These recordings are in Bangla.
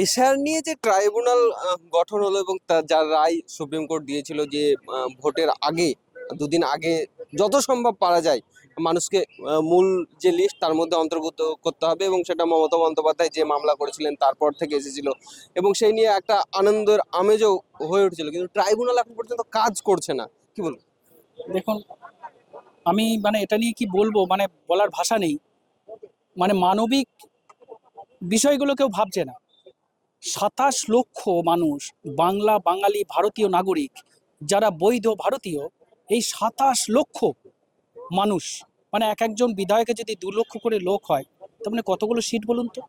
এশার নিয়ে যে ট্রাইব্যুনাল গঠন হলো এবং তার যার রায় সুপ্রিম কোর্ট দিয়েছিল যে ভোটের আগে দুদিন আগে যত সম্ভব পারা যায় মানুষকে মূল যে লিস্ট তার মধ্যে অন্তর্ভুক্ত করতে হবে, এবং সেটা মমতা বন্দ্যোপাধ্যায় যে মামলা করেছিলেন তারপর থেকে এসেছিল এবং সেই নিয়ে একটা আনন্দের আমেজও হয়ে উঠেছিল, কিন্তু ট্রাইব্যুনাল এখন পর্যন্ত কাজ করছে না। কি বলবো? দেখুন, আমি এটা নিয়ে কি বলবো, বলার ভাষা নেই। মানবিক বিষয়গুলো কেউ ভাবছে না। 27 লক্ষ মানুষ, বাঙালি ভারতীয় নাগরিক যারা বৈধ ভারতীয়, এই 27 লক্ষ মানুষ, এক একজন বিধায়কে যদি 2 লক্ষ করে লোক হয়, তার কতগুলো সিট বলুন তো?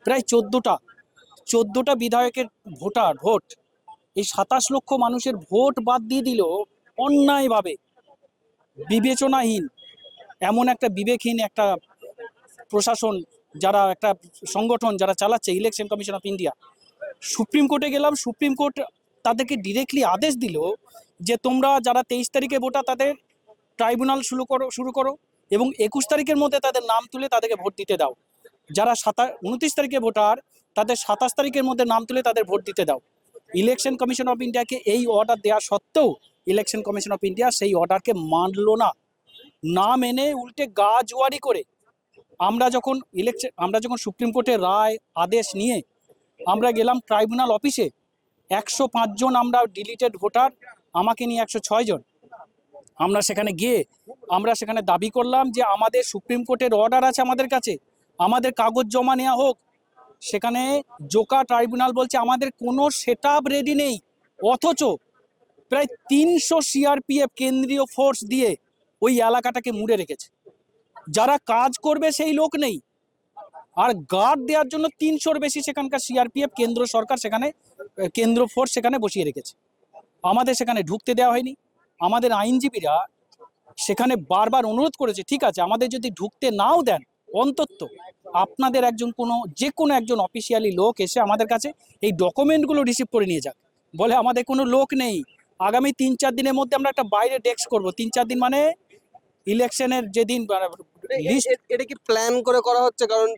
প্রায় 14টা বিধায়কের ভোট। এই 27 লক্ষ মানুষের ভোট বাদ দিয়ে দিল অন্যায়ভাবে, বিবেচনাহীন, এমন একটা বিবেকহীন একটা প্রশাসন, যারা একটা সংগঠন যারা চালাচ্ছে election commission of India. Supreme কোর্টে গেলাম, সুপ্রিম কোর্ট তাদেরকে ডিরেক্টলি আদেশ দিল যে তোমরা যারা 23 তারিখে ভোটার তাদের ট্রাইব্যুনাল শুরু করো এবং 21 তারিখের মধ্যে তাদের নাম তুলে তাদেরকে ভোট দিতে দাও। যারা 29 তারিখে ভোটার তাদের 27 তারিখের মধ্যে নাম তুলে তাদের ভোট দিতে দাও। ইলেকশন কমিশন অফ ইন্ডিয়াকে এই অর্ডার দেওয়া সত্ত্বেও ইলেকশন কমিশন অফ ইন্ডিয়া সেই অর্ডারকে মানল না মেনে উল্টে গা জোয়ারি করে আমরা যখন সুপ্রিম কোর্টের রায় আদেশ নিয়ে আমরা গেলাম ট্রাইব্যুনাল অফিসে, 105 জন আমরা ডিলিটেড ভোটার, আমাকে নিয়ে 106 জন, আমরা সেখানে দাবি করলাম যে আমাদের সুপ্রিম কোর্টের অর্ডার আছে আমাদের কাছে, আমাদের কাগজ জমা নেওয়া হোক। সেখানে জোকা ট্রাইব্যুনাল বলছে আমাদের কোনো সেটআপ রেডি নেই, অথচ প্রায় 300 সিআরপিএফ কেন্দ্রীয় ফোর্স দিয়ে ওই এলাকাটাকে মুড়ে রেখেছে। যারা কাজ করবে সেই লোক নেই, আর গার্ড দেওয়ার জন্য 300-র বেশি সেখানকার সিআরপিএফ কেন্দ্র সরকার সেখানে কেন্দ্র ফোর্স সেখানে বসিয়ে রেখেছে। আমাদের সেখানে ঢুকতে দেওয়া হয়নি। আমাদের আইনজীবীরা সেখানে বারবার অনুরোধ করেছে, ঠিক আছে আমাদের যদি ঢুকতে নাও দেন, অন্তত আপনাদের যে কোনো একজন অফিসিয়ালি লোক এসে আমাদের কাছে এই ডকুমেন্টগুলো রিসিভ করে নিয়ে যাক। বলে আমাদের কোনো লোক নেই, আগামী 3-4 দিনের মধ্যে আমরা একটা বাইরে ডেস্ক করব। 3-4 দিন ইলেকশনের যেদিন লিস্ট। এটা কি প্ল্যান করে করা হচ্ছে? কারণ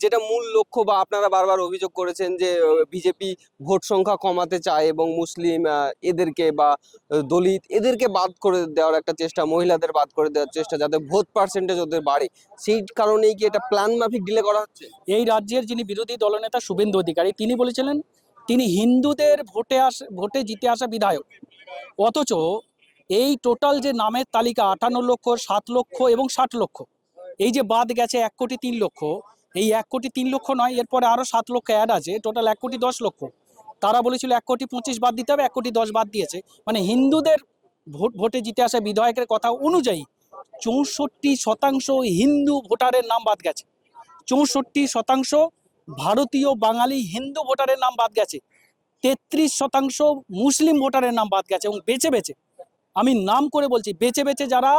যেটা মূল লক্ষ্য বা আপনারা বারবার অভিযোগ করেছেন যে বিজেপি ভোট সংখ্যা কমাতে চায় এবং মুসলিম এদেরকে বা দলিত এদেরকে বাদ করে দেওয়ার একটা চেষ্টা, মহিলাদের বাদ করে দেওয়ার চেষ্টা, যাতে ভোট পার্সেন্টেজ ওদের বাড়ে, সেই কারণেই কি এটা প্ল্যান মাফিক ডিলে করা হচ্ছে? এই রাজ্যের যিনি বিরোধী দলনেতা শুভেন্দু অধিকারী, তিনি বলেছিলেন তিনি হিন্দুদের ভোটে জিতে আসা বিধায়ক, অথচ এই টোটাল যে নামের তালিকা 58 লক্ষ, 7 লক্ষ এবং 60 লক্ষ, এই যে বাদ গেছে 1,03,00,000, এই 1,03,00,000 নয়, এরপরে আরো 7 লক্ষ অ্যাড আছে, টোটাল 1,10,00,000। তারা বলেছিল 1,25,00,000 বাদ দিতে হবে, 1,10,00,000 বাদ দিয়েছে। হিন্দুদের ভোটে জিতে আসা বিধায়কের কথা অনুযায়ী 64% হিন্দু ভোটারের নাম বাদ গেছে। 64% ভারতীয় বাঙালি হিন্দু ভোটারের নাম বাদ গেছে। 33% মুসলিম ভোটারের নাম বাদ গেছে। এবং বেছে বেছে, আমি নাম করে বলছি, বেছে বেছে যারা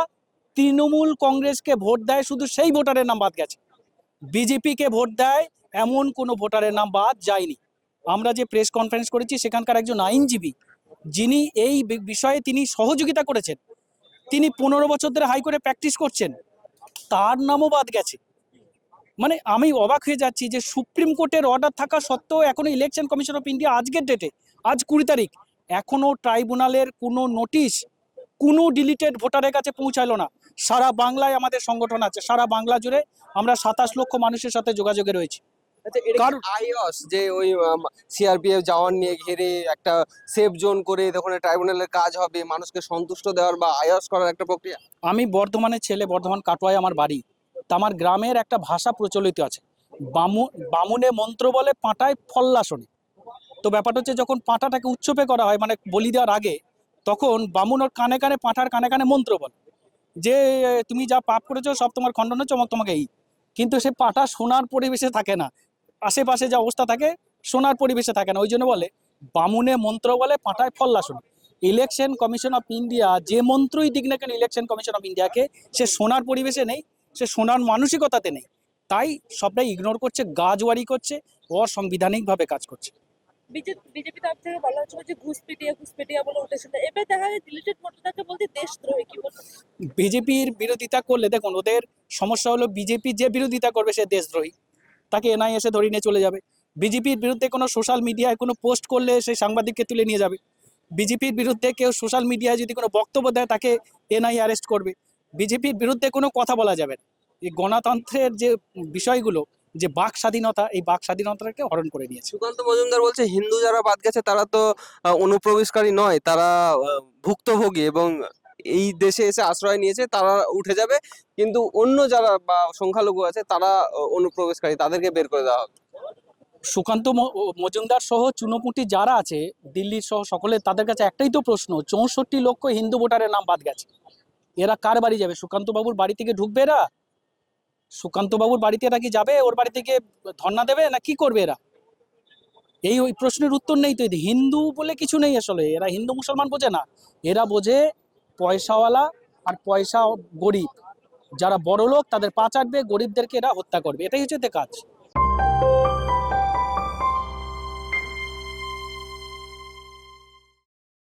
তৃণমূল কংগ্রেসকে ভোট দেয় শুধু সেই ভোটারের নাম বাদ গেছে। বিজেপিকে ভোট দেয় এমন কোনো ভোটারের নাম বাদ যায়নি। আমরা যে প্রেস কনফারেন্স করেছি, সেখানকার একজন আইনজীবী যিনি এই বিষয়ে তিনি সহযোগিতা করেছেন, তিনি 15 বছর ধরে হাইকোর্টে প্র্যাকটিস করছেন, তার নামও বাদ গেছে। আমি অবাক হয়ে যাচ্ছি যে সুপ্রিম কোর্টের অর্ডার থাকা সত্ত্বেও এখনো ইলেকশন কমিশন অফ ইন্ডিয়া আজকের ডেটে, আজ 20 তারিখ, এখনো ট্রাইব্যুনালের কোনো নোটিশ কোনো ডিলিটেড ভোটারের কাছে পৌঁছালো না। সারা বাংলায় আমাদের সংগঠন আছে, সারা বাংলা জুড়ে আমরা 27 লক্ষ মানুষের সাথে যোগাযোগে রয়েছি। কারণ আইওস যে ওই সিআরপিএফ জওয়ান নিয়ে ঘিরে একটা সেফ জোন করে ওখানে ট্রাইব্যুনালের কাজ হবে, মানুষকে সন্তুষ্ট দেওয়ার বা আইওস করার একটা প্রক্রিয়া। আমি বর্ধমানের ছেলে, বর্ধমান কাটোয়ায় আমার বাড়ি। তা আমার গ্রামের একটা ভাষা প্রচলিত আছে, বামুনে মন্ত্র বলে পাঁটায় ফল্লা শোনে। তো ব্যাপারটা হচ্ছে, যখন পাঁটাটাকে উচ্চপে করা হয়, বলি দেওয়ার আগে, তখন বামুন ওর কানে কানে, পাঁঠার কানে কানে মন্ত্র বলে যে তুমি যা পাপ করেছো সব তোমার খণ্ডন হচ্ছে, তোমাকে এই। কিন্তু সে পাঁঠা শোনার পরিবেশে থাকে না, আশেপাশে যা অবস্থা থাকে শোনার পরিবেশে থাকে না, ওই জন্য বলে বামুনে মন্ত্র বলে পাঁঠায় ফল্লা শোনে। ইলেকশন কমিশন অফ ইন্ডিয়া যে মন্ত্রই দিক না কেন ইলেকশন কমিশন অফ ইন্ডিয়াকে, সে শোনার পরিবেশে নেই, সে শোনার মানসিকতাতে নেই, তাই সবটাই ইগনোর করছে, গাজওয়ারি করছে, অসাংবিধানিকভাবে কাজ করছে। বিজেপি তরফ থেকে বলা হচ্ছিল যে ঘুষপেটিয়া বলে উঠেছিল, এবার দেখা যায় ডিলিটেড ভোটারকে বলতে দেশদ্রোহী। কি বলবো? বিজেপির বিরোধিতা করলে, দেখুন ওদের সমস্যা হলো, বিজেপি যে বিরোধিতা করবে সে দেশদ্রোহী, তাকে এনআইএ এসে ধরে নিয়ে চলে যাবে। বিজেপির বিরুদ্ধে কোনো সোশ্যাল মিডিয়ায় কোনো পোস্ট করলে সেই সাংবাদিককে তুলে নিয়ে যাবে। বিজেপির বিরুদ্ধে কেউ সোশ্যাল মিডিয়ায় যদি কোনো বক্তব্য দেয় তাকে এনআইএ অ্যারেস্ট করবে। বিজেপির বিরুদ্ধে কোনো কথা বলা যাবে না। এই গণতন্ত্রের যে বিষয়গুলো, যে বাক স্বাধীনতা, এই বাক স্বাধীনতাকে হরণ করে নিয়েছে। সুকান্ত মজুমদার বলছে হিন্দু যারা বাদ গেছে তারা তো অনুপ্রবেশকারী নয়, তারা ভুক্তভোগী এবং এই দেশে এসে আশ্রয় নিয়েছে, তারা উঠে যাবে, কিন্তু অন্য যারা বা সংখ্যালঘু আছে তারা অনুপ্রবেশকারী, তাদেরকে বের করে দেওয়া হবে। সুকান্ত মজুমদার সহ চুনোপুঁটি যারা আছে দিল্লির সহ সকলে, তাদের কাছে একটাই তো প্রশ্ন, 64 লক্ষ হিন্দু ভোটারের নাম বাদ গেছে, এরা কার বাড়ি যাবে? সুকান্ত বাবুর বাড়ি থেকে ঢুকবে এরা? সুকান্ত বাবুর বাড়িতে এরা কি যাবে? ওর বাড়ি থেকে ধর্ণা দেবে না কি করবে এরা? ওই প্রশ্নের উত্তর নেই তো। হিন্দু বলে কিছু নেই আসলে, এরা হিন্দু মুসলমান বোঝে না, এরা বোঝে পয়সাওয়ালা আর পয়সা গরিব, যারা বড় লোক তাদের পা চাটবে, গরিবদেরকে এরা হত্যা করবে, এটাই হচ্ছে এদের কাজ।